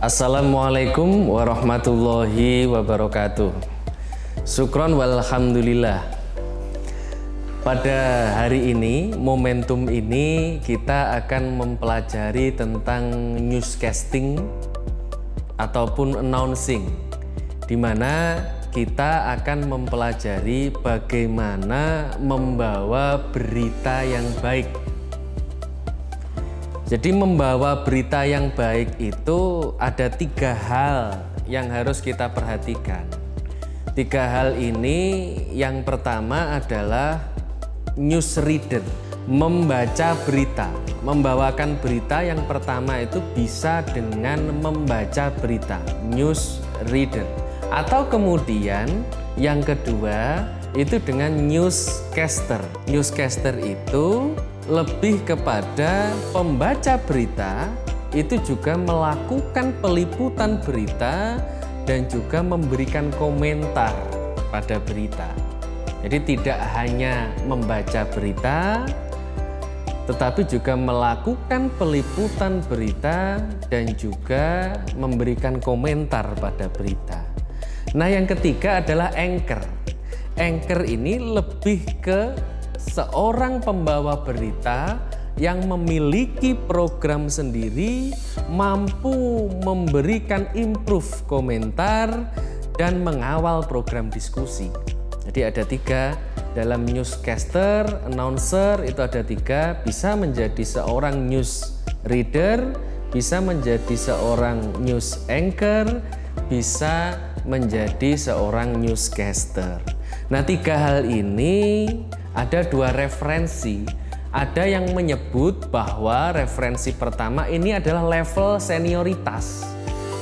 Assalamualaikum warahmatullahi wabarakatuh. Syukron walhamdulillah. Pada hari ini, momentum ini kita akan mempelajari tentang newscasting ataupun announcing, di mana kita akan mempelajari bagaimana membawa berita yang baik. Jadi membawa berita yang baik itu ada 3 hal yang harus kita perhatikan. 3 hal ini, yang pertama adalah news reader, membaca berita. Membawakan berita yang pertama itu bisa dengan membaca berita, news reader. Atau kemudian yang kedua itu dengan newscaster. Newscaster itu lebih kepada pembaca berita, itu juga melakukan peliputan berita dan juga memberikan komentar pada berita. Jadi tidak hanya membaca berita, tetapi juga melakukan peliputan berita dan juga memberikan komentar pada berita. Nah, yang ketiga adalah anchor. Anchor ini lebih ke seorang pembawa berita yang memiliki program sendiri, mampu memberikan improve komentar dan mengawal program diskusi. Jadi ada 3 dalam newscaster, announcer itu ada 3, bisa menjadi seorang news reader, bisa menjadi seorang news anchor, bisa menjadi seorang newscaster. Nah, 3 hal ini ada 2 referensi. Ada yang menyebut bahwa referensi pertama ini adalah level senioritas.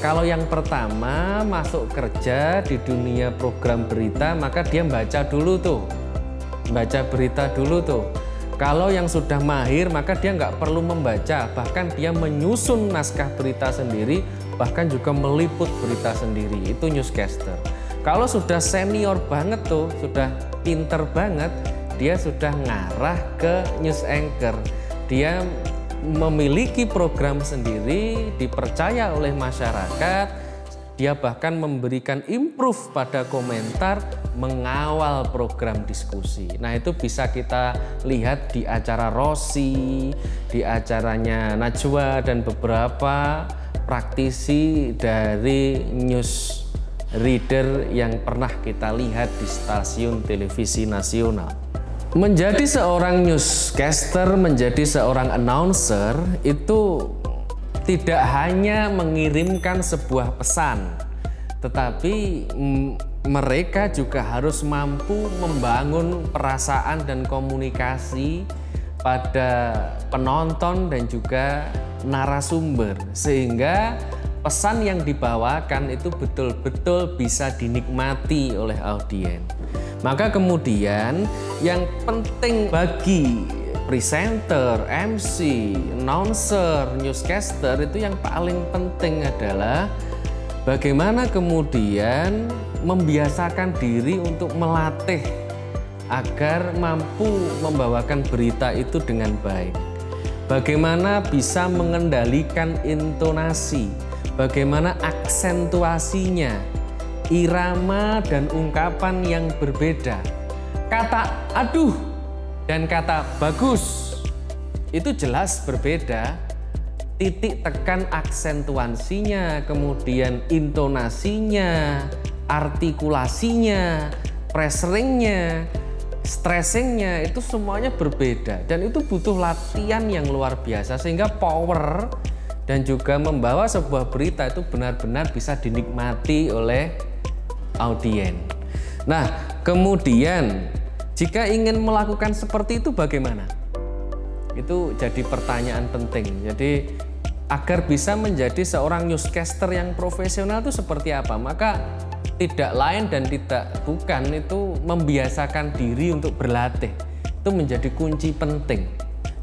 Kalau yang pertama masuk kerja di dunia program berita, maka dia baca dulu tuh, baca berita dulu tuh. Kalau yang sudah mahir, maka dia nggak perlu membaca, bahkan dia menyusun naskah berita sendiri, bahkan juga meliput berita sendiri. Itu newscaster. Kalau sudah senior banget tuh, sudah pinter banget, dia sudah ngarah ke news anchor. Dia memiliki program sendiri, dipercaya oleh masyarakat, dia bahkan memberikan improve pada komentar, mengawal program diskusi. Nah, itu bisa kita lihat di acara Rossi, di acaranya Najwa, dan beberapa praktisi dari news reader yang pernah kita lihat di stasiun televisi nasional. Menjadi seorang newscaster, menjadi seorang announcer itu tidak hanya mengirimkan sebuah pesan, tetapi mereka juga harus mampu membangun perasaan dan komunikasi pada penonton dan juga narasumber, sehingga pesan yang dibawakan itu betul-betul bisa dinikmati oleh audiens. Maka kemudian yang penting bagi presenter, MC, announcer, newscaster itu yang paling penting adalah bagaimana kemudian membiasakan diri untuk melatih agar mampu membawakan berita itu dengan baik. Bagaimana bisa mengendalikan intonasi, bagaimana aksentuasinya, irama dan ungkapan yang berbeda. Kata aduh dan kata bagus itu jelas berbeda. Titik tekan aksentuasinya, kemudian intonasinya, artikulasinya, pressuringnya, stressingnya itu semuanya berbeda, dan itu butuh latihan yang luar biasa sehingga power dan juga membawa sebuah berita itu benar-benar bisa dinikmati oleh audiens. Nah, kemudian jika ingin melakukan seperti itu bagaimana? Itu jadi pertanyaan penting. Jadi agar bisa menjadi seorang newscaster yang profesional itu seperti apa? Maka tidak lain dan tidak bukan itu membiasakan diri untuk berlatih. Itu menjadi kunci penting.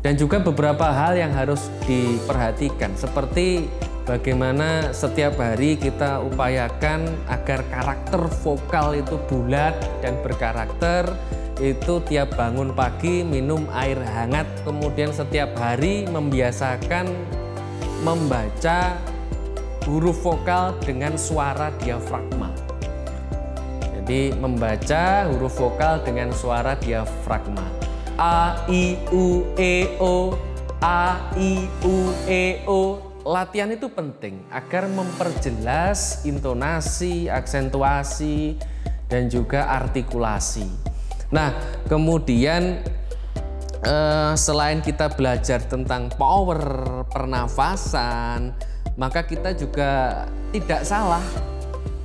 Dan juga beberapa hal yang harus diperhatikan, seperti bagaimana setiap hari kita upayakan agar karakter vokal itu bulat dan berkarakter. Itu tiap bangun pagi minum air hangat, kemudian setiap hari membiasakan membaca huruf vokal dengan suara diafragma. Jadi membaca huruf vokal dengan suara diafragma. A, I, U, E, O, A, I, U, E, O. Latihan itu penting agar memperjelas intonasi, aksentuasi, dan juga artikulasi. Nah, kemudian selain kita belajar tentang power, pernafasan, maka kita juga tidak salah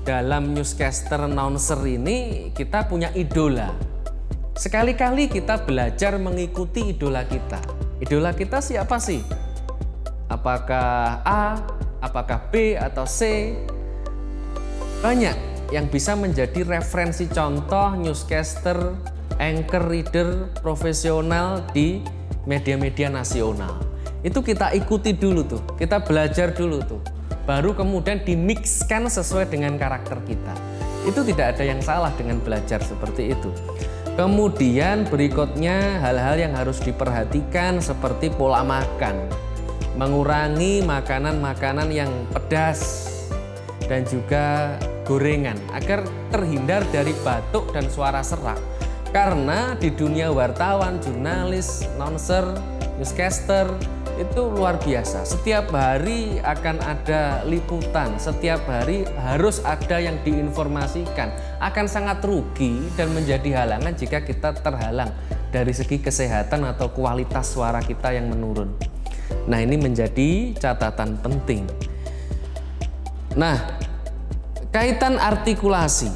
dalam newscaster announcer ini kita punya idola. Sekali-kali kita belajar mengikuti idola kita. Idola kita siapa sih? Apakah A, apakah B, atau C? Banyak yang bisa menjadi referensi contoh newscaster, anchor, reader profesional di media-media nasional. Itu kita ikuti dulu tuh, kita belajar dulu tuh. Baru kemudian dimixkan sesuai dengan karakter kita. Itu tidak ada yang salah dengan belajar seperti itu. Kemudian berikutnya hal-hal yang harus diperhatikan seperti pola makan. Mengurangi makanan-makanan yang pedas dan juga gorengan agar terhindar dari batuk dan suara serak. Karena di dunia wartawan, jurnalis, announcer, newscaster itu luar biasa. Setiap hari akan ada liputan, setiap hari harus ada yang diinformasikan. Akan sangat rugi dan menjadi halangan jika kita terhalang dari segi kesehatan atau kualitas suara kita yang menurun. Nah, ini menjadi catatan penting. Nah, kaitan artikulasi.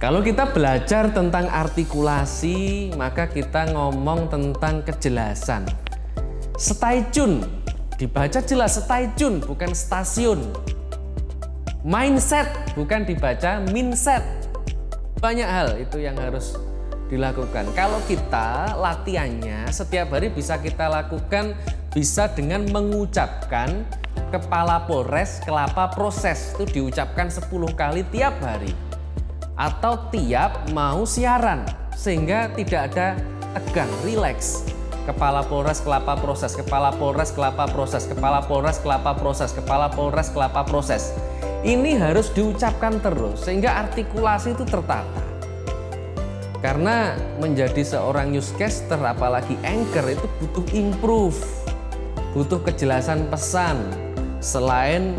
Kalau kita belajar tentang artikulasi, maka kita ngomong tentang kejelasan. Stasiun, dibaca jelas stasiun, bukan stasiun. Mindset, bukan dibaca mindset. Banyak hal itu yang harus dilakukan. Kalau kita latihannya setiap hari bisa kita lakukan, bisa dengan mengucapkan kepala Polres, kelapa proses. Itu diucapkan 10 kali tiap hari. Atau tiap mau siaran, sehingga tidak ada tegang, rileks. Kepala Polres, kelapa proses, kepala Polres, kelapa proses, kepala Polres, kelapa proses, kepala Polres, kelapa proses. Ini harus diucapkan terus sehingga artikulasi itu tertata. Karena menjadi seorang newscaster apalagi anchor itu butuh improve, butuh kejelasan pesan, selain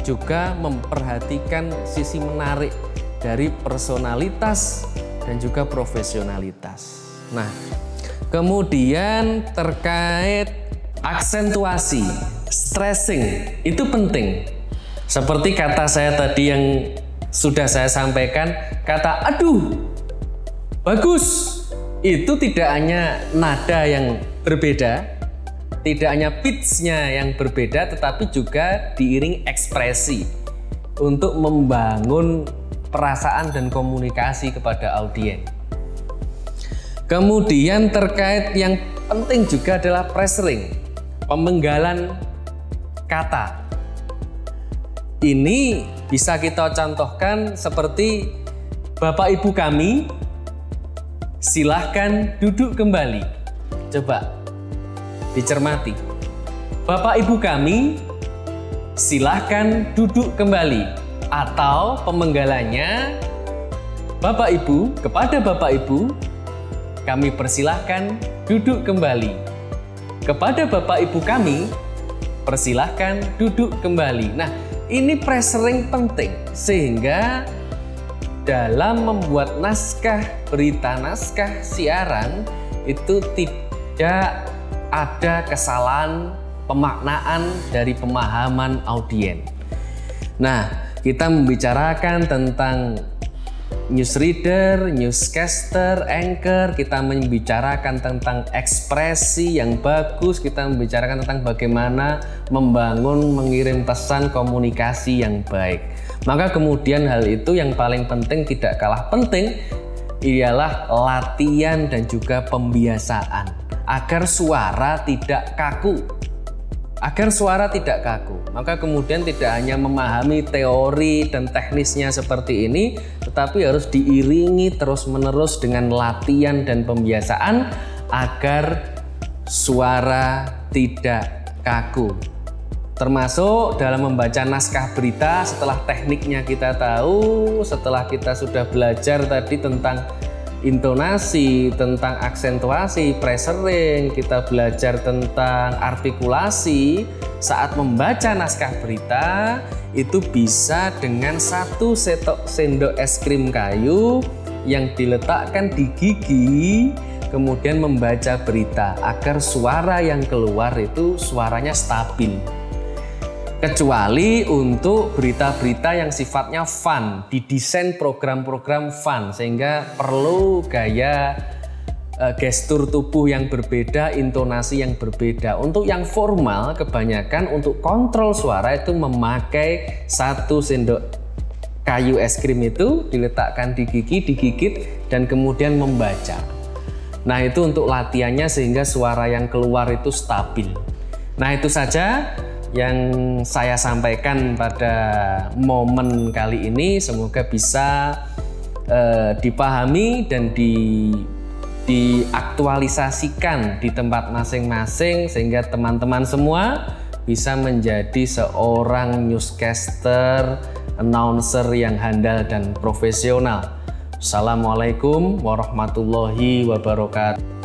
juga memperhatikan sisi menarik dari personalitas dan juga profesionalitas. Nah, kemudian terkait aksentuasi, stressing itu penting. Seperti kata saya tadi yang sudah saya sampaikan, kata aduh, bagus. Itu tidak hanya nada yang berbeda, tidak hanya pitch-nya yang berbeda, tetapi juga diiring ekspresi untuk membangun perasaan dan komunikasi kepada audiens. Kemudian terkait yang penting juga adalah pressuring, pemenggalan kata. Ini bisa kita contohkan seperti Bapak Ibu kami, silahkan duduk kembali. Coba dicermati. Bapak Ibu kami, silahkan duduk kembali. Atau pemenggalannya, Bapak Ibu, kepada Bapak Ibu, kami persilahkan duduk kembali. Kepada Bapak Ibu kami, persilahkan duduk kembali. Nah, ini pressuring penting sehingga dalam membuat naskah berita, naskah siaran itu tidak ada kesalahan pemaknaan dari pemahaman audiens. Nah, kita membicarakan tentang newsreader, newscaster, anchor, kita membicarakan tentang ekspresi yang bagus, kita membicarakan tentang bagaimana membangun, mengirim pesan komunikasi yang baik. Maka kemudian hal itu yang paling penting, tidak kalah penting, ialah latihan dan juga pembiasaan agar suara tidak kaku. Agar suara tidak kaku, maka kemudian tidak hanya memahami teori dan teknisnya seperti ini, tetapi harus diiringi terus-menerus dengan latihan dan pembiasaan agar suara tidak kaku. Termasuk dalam membaca naskah berita, setelah tekniknya kita tahu, setelah kita sudah belajar tadi tentang intonasi, tentang aksentuasi, presering, kita belajar tentang artikulasi. Saat membaca naskah berita itu bisa dengan 1 sendok es krim kayu yang diletakkan di gigi, kemudian membaca berita agar suara yang keluar itu suaranya stabil. Kecuali untuk berita-berita yang sifatnya fun, didesain program-program fun, sehingga perlu gaya gestur tubuh yang berbeda, intonasi yang berbeda. Untuk yang formal, kebanyakan untuk kontrol suara itu memakai 1 sendok kayu es krim itu diletakkan di gigi, digigit, dan kemudian membaca. Nah, itu untuk latihannya sehingga suara yang keluar itu stabil. Nah, itu saja yang saya sampaikan pada momen kali ini. Semoga bisa dipahami dan diaktualisasikan di tempat masing-masing sehingga teman-teman semua bisa menjadi seorang newscaster, announcer yang handal dan profesional. Assalamualaikum warahmatullahi wabarakatuh.